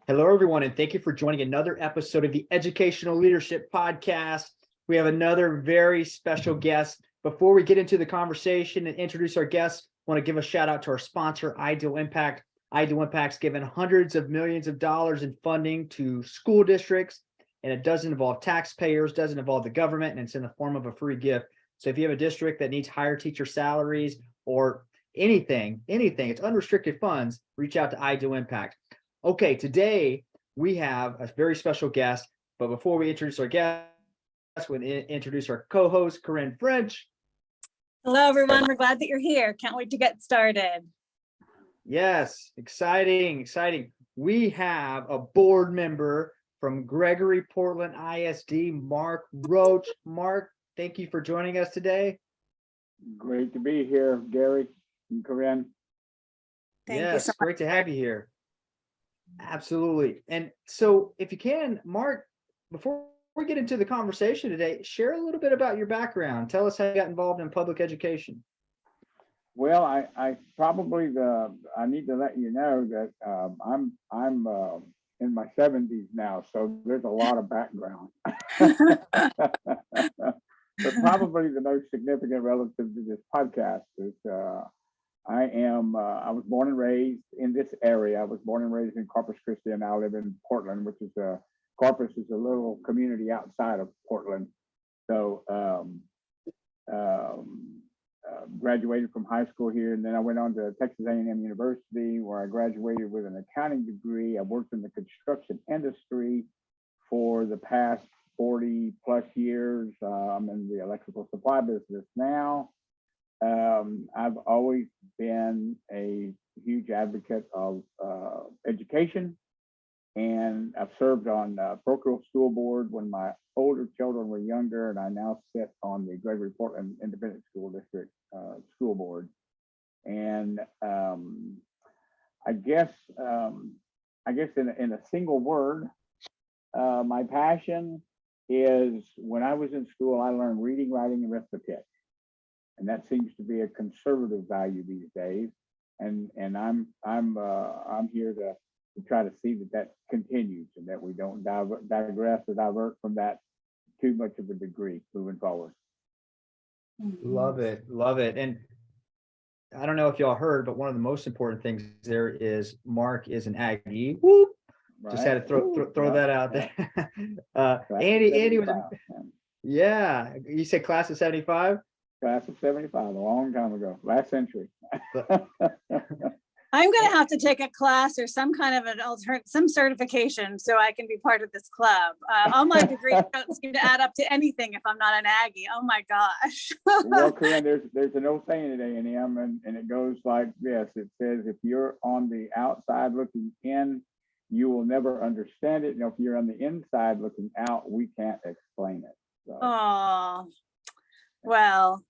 Hello, everyone, and thank you for joining another episode of the Educational Leadership Podcast. We have another very special guest. Before we get into the conversation and introduce our guests, I want to give a shout out to our sponsor, Ideal Impact. Ideal Impact's given hundreds of millions of dollars in funding to school districts, and it doesn't involve taxpayers, doesn't involve the government, and it's in the form of a free gift. So if you have a district that needs higher teacher salaries or anything, it's unrestricted funds, reach out to Ideal Impact. Okay, today we have a very special guest, but before we introduce our guest, we'll introduce our co-host, Corinne French. Hello, everyone. We're glad that you're here. Can't wait to get started. Yes, exciting. We have a board member from Gregory Portland ISD, Mark Roach. Mark, thank you for joining us today. Great to be here, Gary and Corinne. Thank you so much. Great to have you here. Absolutely. And so if you can, Mark, before we get into the conversation today, share a little bit about your background. Tell us how you got involved in public education. Well, I need to let you know that I'm in my 70s now, so there's a lot of background. But probably the most significant relative to this podcast is I was born and raised in this area. I was born and raised in Corpus Christi, and now I live in Portland, which is Corpus is a little community outside of Portland. So graduated from high school here, and then I went on to Texas A&M University, where I graduated with an accounting degree. I worked in the construction industry for the past 40 plus years. I'm in the electrical supply business now. I've always been a huge advocate of education, and I've served on parochial school board when my older children were younger, and I now sit on the Gregory Portland Independent School District school board. And I guess in a single word, my passion is when I was in school, I learned reading, writing, and arithmetic. And that seems to be a conservative value these days, and I'm here to try to see that continues, and that we don't digress or divert from that too much of a degree moving forward. Love it. And I don't know if y'all heard, but one of the most important things there is Mark is an Aggie. Whoop. Right. Just had to throw that out there. Andy was, yeah. You said class of 75. Class of 75, a long time ago, last century. I'm going to have to take a class or some kind of some certification so I can be part of this club. All my degrees don't seem to add up to anything if I'm not an Aggie. Oh my gosh. Well, Corinne, there's an old saying at A&M, and it goes like this. It says, if you're on the outside looking in, you will never understand it. And if you're on the inside looking out, we can't explain it. So. Oh, well,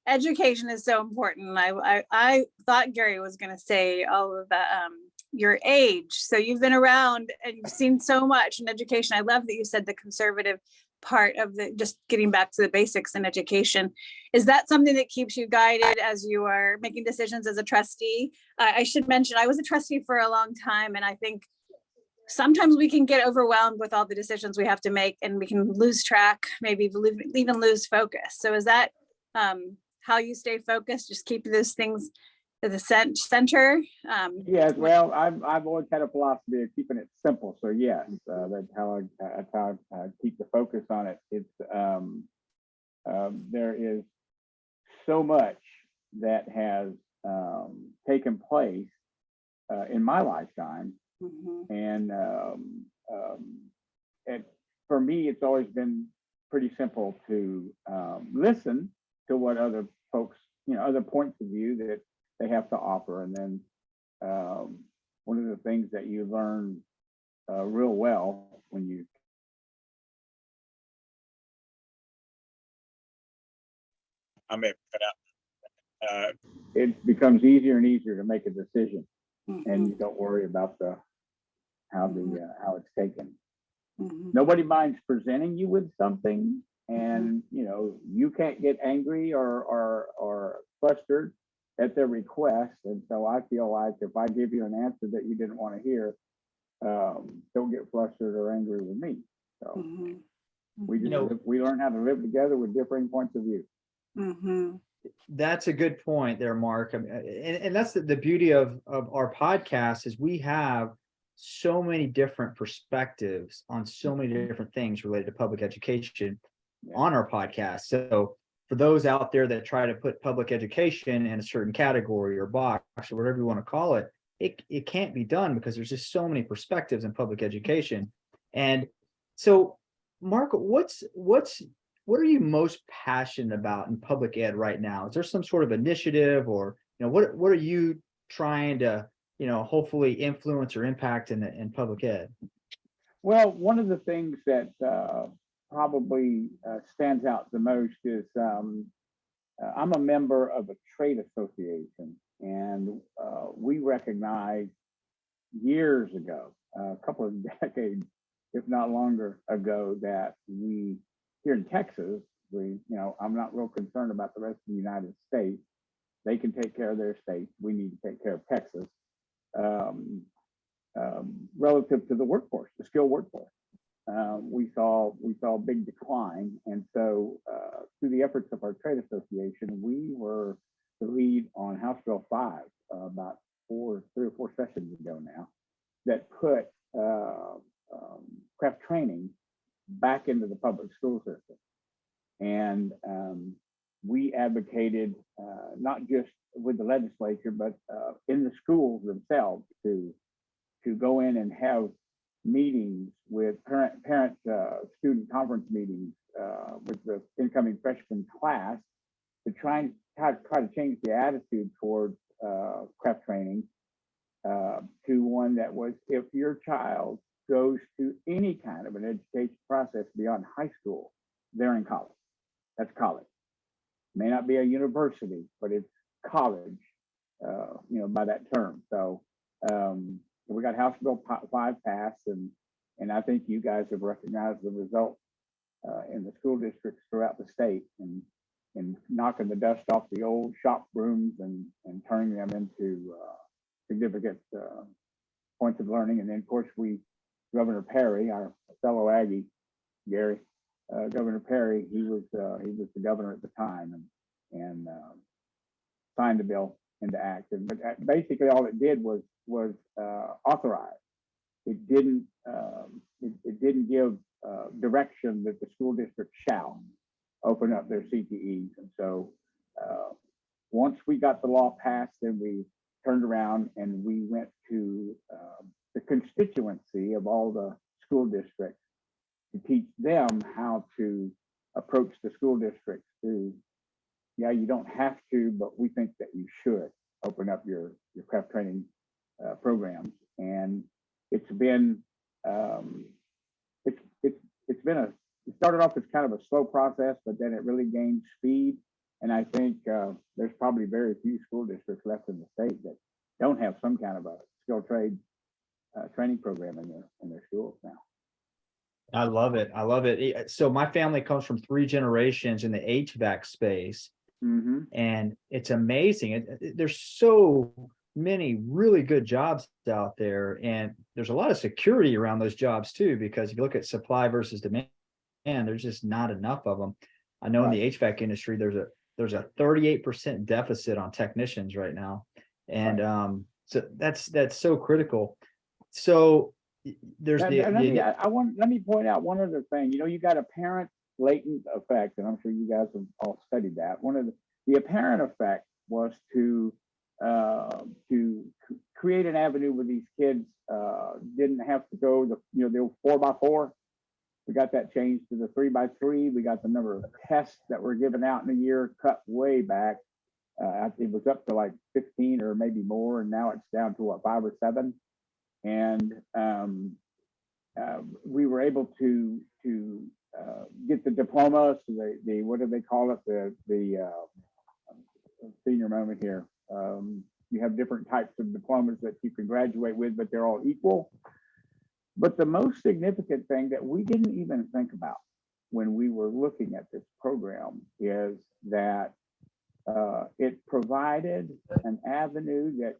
education is so important. I thought Gary was going to say all of the your age. So you've been around and you've seen so much in education. I love that you said the conservative part of the just getting back to the basics in education. Is that something that keeps you guided as you are making decisions as a trustee? I should mention I was a trustee for a long time, and I think sometimes we can get overwhelmed with all the decisions we have to make, and we can lose track, maybe even lose focus. So is that how you stay focused? Just keep those things at the center? Yes, well, I've always had a philosophy of keeping it simple. So yes, that's how I keep the focus on it. It's there is so much that has taken place in my lifetime. Mm-hmm. And for me, it's always been pretty simple to listen to what other folks, other points of view that they have to offer. And then one of the things that you learn real well when you it becomes easier and easier to make a decision. Mm-hmm. And you don't worry about how it's taken. Mm-hmm. Nobody minds presenting you with something, and you can't get angry or flustered at their request. And so I feel like if I give you an answer that you didn't want to hear, don't get flustered or angry with me. So Mhm. we just know, we learn how to live together with differing points of view. Mhm. That's a good point there, Mark. I mean, and that's the beauty of our podcast is we have so many different perspectives on so many different things related to public education Yeah. on our podcast. So for those out there that try to put public education in a certain category or box or whatever you want to call it, it can't be done because there's just so many perspectives in public education. And so, Mark, what are you most passionate about in public ed right now? Is there some sort of initiative or, what are you trying to, hopefully influence or impact in public ed? Well, one of the things that probably stands out the most is I'm a member of a trade association, and we recognized years ago, a couple of decades, if not longer ago, that we here in Texas, I'm not real concerned about the rest of the United States. They can take care of their state. We need to take care of Texas relative to the workforce, the skilled workforce. We saw a big decline, and so through the efforts of our trade association, we were the lead on House Bill 5 about 3 or 4 sessions ago now, that put craft training back into the public school system. And we advocated not just with the legislature, but in the schools themselves to go in and have meetings with parent student conference meetings with the incoming freshman class to try to change the attitude towards craft training to one that was, if your child goes to any kind of an education process beyond high school, they're in college. That's college. May not be a university, but it's college, by that term. So we got House Bill 5 passed, and I think you guys have recognized the results in the school districts throughout the state, and knocking the dust off the old shop brooms and turning them into significant points of learning. And then, of course, Governor Perry, our fellow Aggie, Gary, Governor Perry, he was the governor at the time, and signed the bill into act. But basically, all it did was authorize. It didn't give direction that the school district shall open up their CTEs. And so once we got the law passed, then we turned around and we went to the constituency of all the school districts to teach them how to approach the school districts you don't have to, but we think that you should open up your craft training programs. And it's been it started off as kind of a slow process, but then it really gained speed. And I think there's probably very few school districts left in the state that don't have some kind of a skilled trade training program in their schools now. I love it. I love it. So my family comes from 3 generations in the HVAC space, and it's amazing. There's so many really good jobs out there, and there's a lot of security around those jobs too, because if you look at supply versus demand, there's just not enough of them. I know in the HVAC industry, there's a 38% deficit on technicians right now, and so that's so critical. So there's let me point out one other thing. You got a parent latent effect, and I'm sure you guys have all studied that. One of the apparent effect was to create an avenue where these kids didn't have to go the 4x4. We got that changed to the 3x3. We got the number of tests that were given out in a year cut way back. It was up to like 15 or maybe more, and now it's down to 5 or 7. And we were able to get the diplomas. The what do they call it? The senior moment here. You have different types of diplomas that you can graduate with, but they're all equal. But the most significant thing that we didn't even think about when we were looking at this program is that it provided an avenue that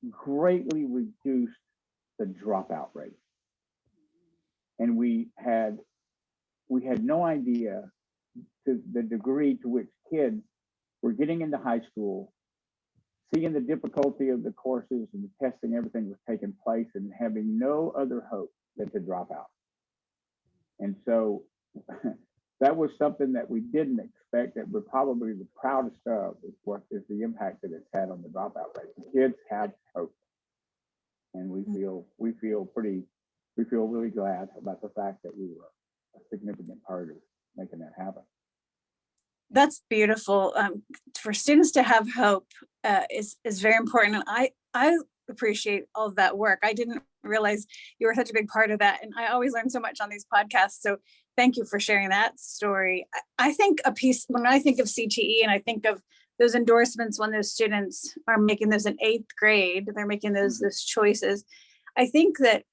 greatly reduced the dropout rate. And we had no idea to the degree to which kids were getting into high school, seeing the difficulty of the courses and the testing, everything was taking place, and having no other hope than to drop out. And so that was something that we didn't expect, that we're probably the proudest of, is the impact that it's had on the dropout rate. The kids have hope. And we feel really glad about the fact that we were a significant part of making that happen. That's beautiful. For students to have hope is very important. And I appreciate all of that work. I didn't realize you were such a big part of that. And I always learn so much on these podcasts. So thank you for sharing that story. I think when I think of CTE and I think of those endorsements, when those students are making those in 8th grade, they're making those choices. I think that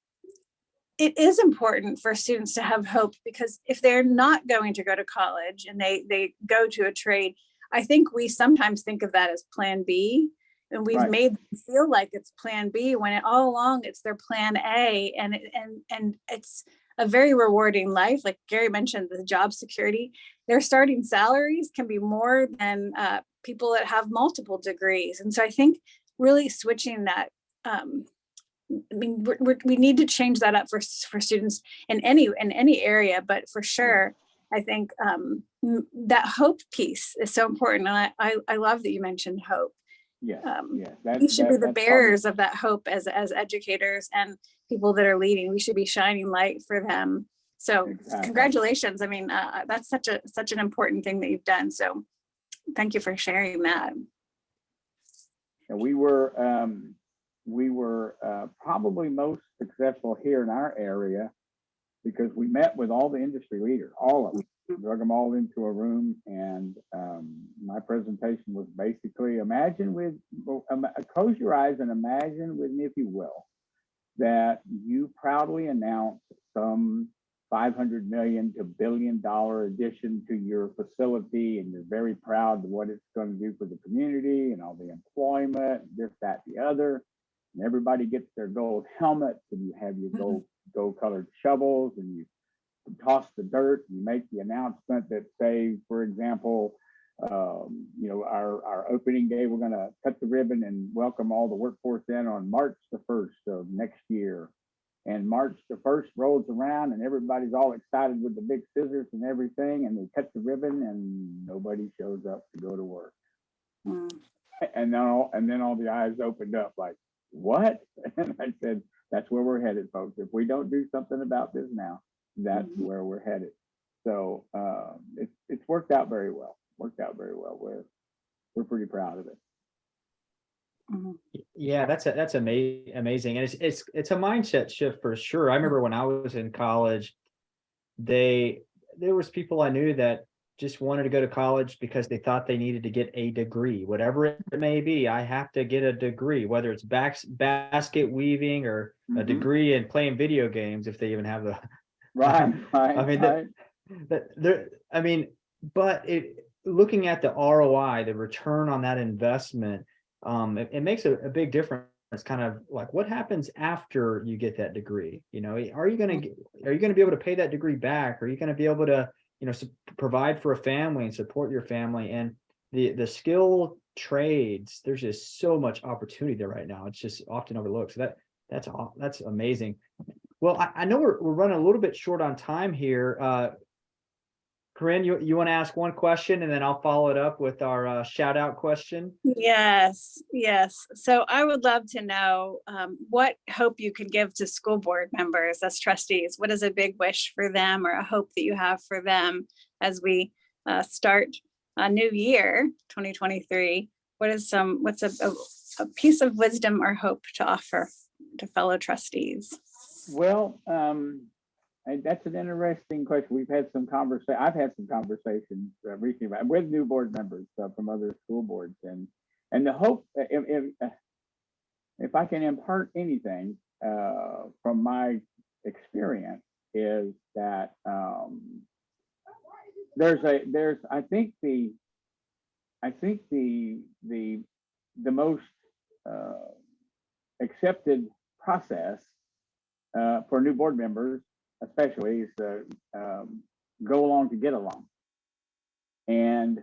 it is important for students to have hope, because if they're not going to go to college and they go to a trade, I think we sometimes think of that as plan B, and we've made them feel like it's plan B when all along it's their plan A, and it's a very rewarding life. Like Gary mentioned, the job security, their starting salaries can be more than people that have multiple degrees. And so I think really switching that, I mean, we need to change that up for students in any area, but for sure, I think that hope piece is so important. And I love that you mentioned hope. Yeah, We should be the bearers of that hope as educators and people that are leading. We should be shining light for them. So congratulations. I mean, that's such an important thing that you've done. So thank you for sharing that. And we were probably most successful here in our area because we met with all the industry leaders, all of them, drug them all into a room. And my presentation was basically close your eyes and imagine with me, if you will, that you proudly announce some $500 million to $1 billion addition to your facility, and you're very proud of what it's going to do for the community and all the employment, this, that, the other. And everybody gets their gold helmets, and you have your gold colored shovels, and you toss the dirt, and you make the announcement that, say, for example, our opening day, we're going to cut the ribbon and welcome all the workforce in on March the 1st of next year. And March the 1st rolls around, and everybody's all excited with the big scissors and everything, and they cut the ribbon, and nobody shows up to go to work. And then all the eyes opened up like, what? And I said, that's where we're headed, folks. If we don't do something about this now, that's where we're headed. So it's worked out very well. We're pretty proud of it. Yeah, that's amazing. And it's a mindset shift for sure. I remember when I was in college, there was people I knew that just wanted to go to college because they thought they needed to get a degree, whatever it may be. I have to get a degree, whether it's basket weaving or a degree in playing video games, if they even have the right. But looking at the ROI, the return on that investment, it makes a big difference. It's kind of like, what happens after you get that degree? Are you going to be able to pay that degree back? Are you going to be able to provide for a family and support your family? And the skill trades, there's just so much opportunity there right now. It's just often overlooked. So that's amazing. Well, I know we're running a little bit short on time here. Corinne, you want to ask one question, and then I'll follow it up with our shout out question? Yes. So I would love to know what hope you could give to school board members as trustees. What is a big wish for them, or a hope that you have for them as we start a new year, 2023? What's a piece of wisdom or hope to offer to fellow trustees? Well, that's an interesting question. I've had some conversations recently with new board members from other school boards, and the hope, if I can impart anything from my experience, is that I think the most accepted process for new board members, especially, is go along to get along. And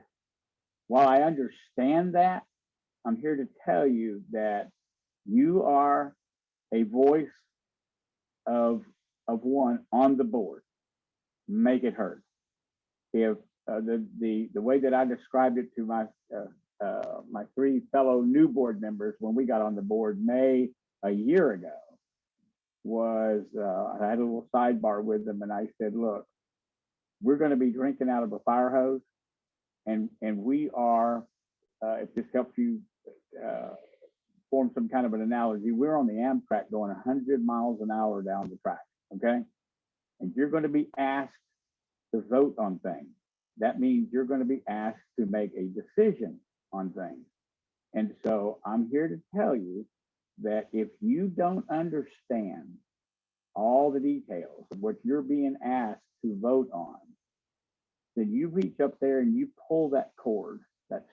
while I understand that, I'm here to tell you that you are a voice of one on the board. Make it heard. If the way that I described it to my my 3 fellow new board members when we got on the board May a year ago was I had a little sidebar with them, and I said, look, we're going to be drinking out of a fire hose, and we are, if this helps you form some kind of an analogy, we're on the Amtrak going 100 miles an hour down the track, okay? And you're going to be asked to vote on things. That means you're going to be asked to make a decision on things. And so I'm here to tell you that if you don't understand all the details of what you're being asked to vote on, then you reach up there and you pull that cord, that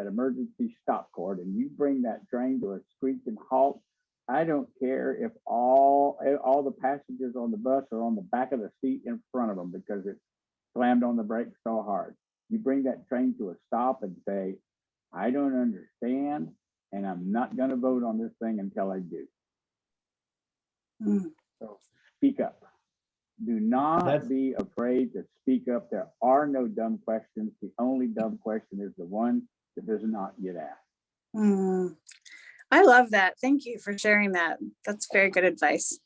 emergency stop cord, and you bring that train to a screeching halt. I don't care if all the passengers on the bus are on the back of the seat in front of them because it slammed on the brakes so hard. You bring that train to a stop and say, I don't understand, and I'm not going to vote on this thing until I do. So speak up. Do not be afraid to speak up. There are no dumb questions. The only dumb question is the one that does not get asked. I love that. Thank you for sharing that. That's very good advice.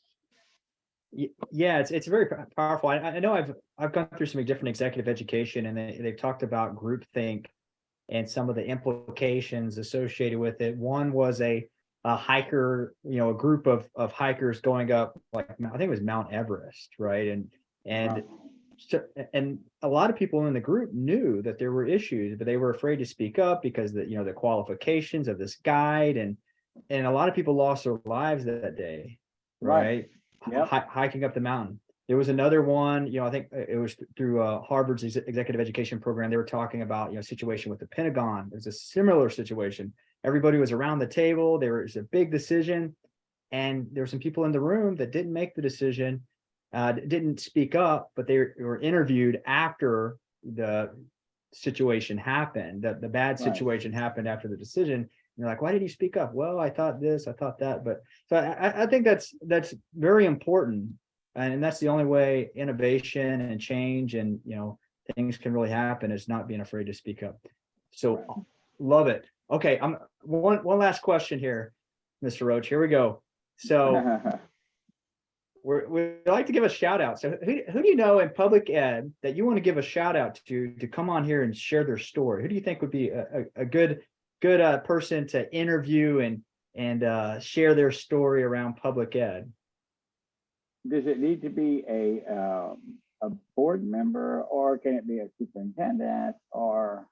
Yeah, it's very powerful. I know I've gone through some different executive education, and they've talked about groupthink and some of the implications associated with it. One was a hiker, a group of hikers going up, like I think it was Mount Everest, right? And a lot of people in the group knew that there were issues, but they were afraid to speak up because the qualifications of this guide, and a lot of people lost their lives that day, right? Yep. Hiking up the mountain. There was another one, I think it was through Harvard's executive education program. They were talking about, situation with the Pentagon. It was a similar situation. Everybody was around the table. There was a big decision, and there were some people in the room that didn't make the decision, didn't speak up, but they were interviewed after the situation happened, the bad situation happened after the decision. And you're like, why did you speak up? Well, I thought this, I thought that. But so I think that's very important. And that's the only way innovation and change and, things can really happen, is not being afraid to speak up. So love it. Okay. One last question here, Mr. Roach. Here we go. So we'd like to give a shout out. So who do you know in public ed that you want to give a shout out to come on here and share their story? Who do you think would be a good person to interview and share their story around public ed? Does it need to be a board member, or can it be a superintendent, or?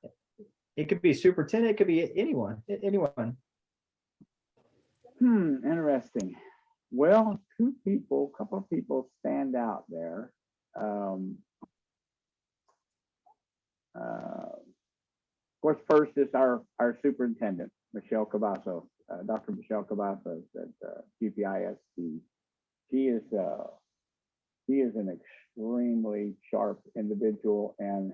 It could be superintendent. It could be anyone. Interesting. Well, a couple of people stand out there. Of course, first is our superintendent, Michelle Cavasso, Dr. Michelle Cavasso at GPISD. She is an extremely sharp individual, and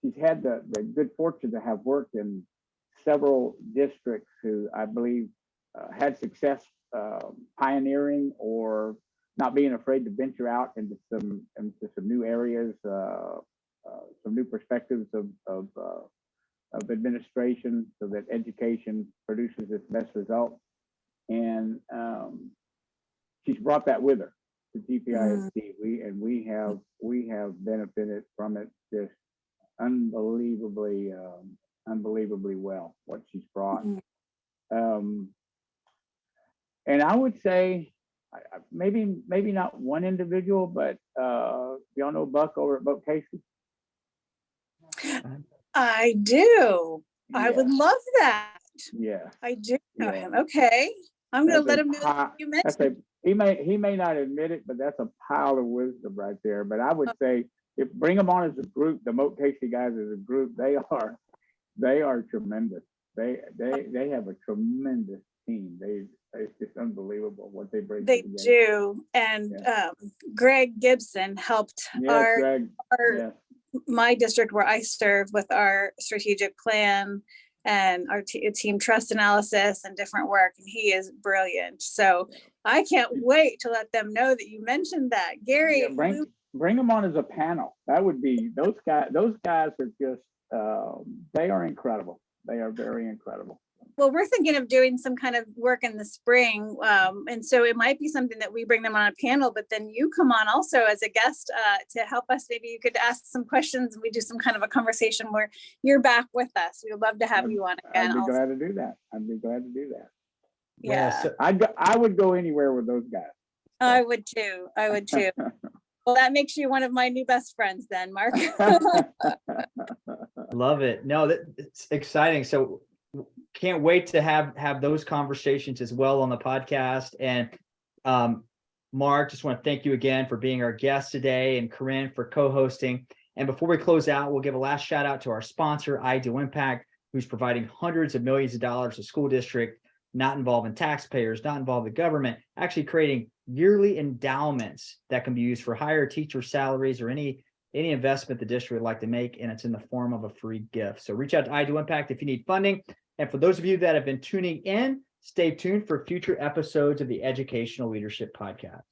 she's had the good fortune to have worked in several districts who I believe had success pioneering or not being afraid to venture out into some new areas, some new perspectives of administration, so that education produces its best results. And she's brought that with her to GPISD. We have benefited from it just unbelievably well, what she's brought. And I would say maybe not one individual, but y'all know Buck over at Boat Casey? I do. Yeah. I would love that. Yeah, I do know him. Okay, I'm going to let him know that you mentioned. He may not admit it, but that's a pile of wisdom right there. But I would say, if bring them on as a group, the Moat Casey guys as a group, they are tremendous. They have a tremendous team. It's just unbelievable what they bring. They to the game. do. And Greg Gibson helped Yes, Greg. our my district where I serve with our strategic plan and our team trust analysis and different work. And he is brilliant. So I can't wait to let them know that you mentioned that. Gary, Yeah, bring them on as a panel. That would be, those guys are just, they are incredible. They are very incredible. well, we're thinking of doing some kind of work in the spring. And so it might be something that we bring them on a panel, but then you come on also as a guest to help us. Maybe you could ask some questions and we do some kind of a conversation where you're back with us. We would love to have you on again. I'd be glad to do that. I'd be glad to do that. Yeah. So, I would go anywhere with those guys. I would too. I would too. Well, that makes you one of my new best friends then, Mark. love it. No, it's exciting. So can't wait to have those conversations as well on the podcast. And Mark, just want to thank you again for being our guest today, and Corinne for co-hosting. And before we close out, we'll give a last shout out to our sponsor, I Do Impact, who's providing hundreds of millions of dollars to school district, not involving taxpayers, not involving the government, actually creating yearly endowments that can be used for higher teacher salaries or any investment the district would like to make, and it's in the form of a free gift. So reach out to I Do Impact if you need funding. And for those of you that have been tuning in, stay tuned for future episodes of the Educational Leadership Podcast.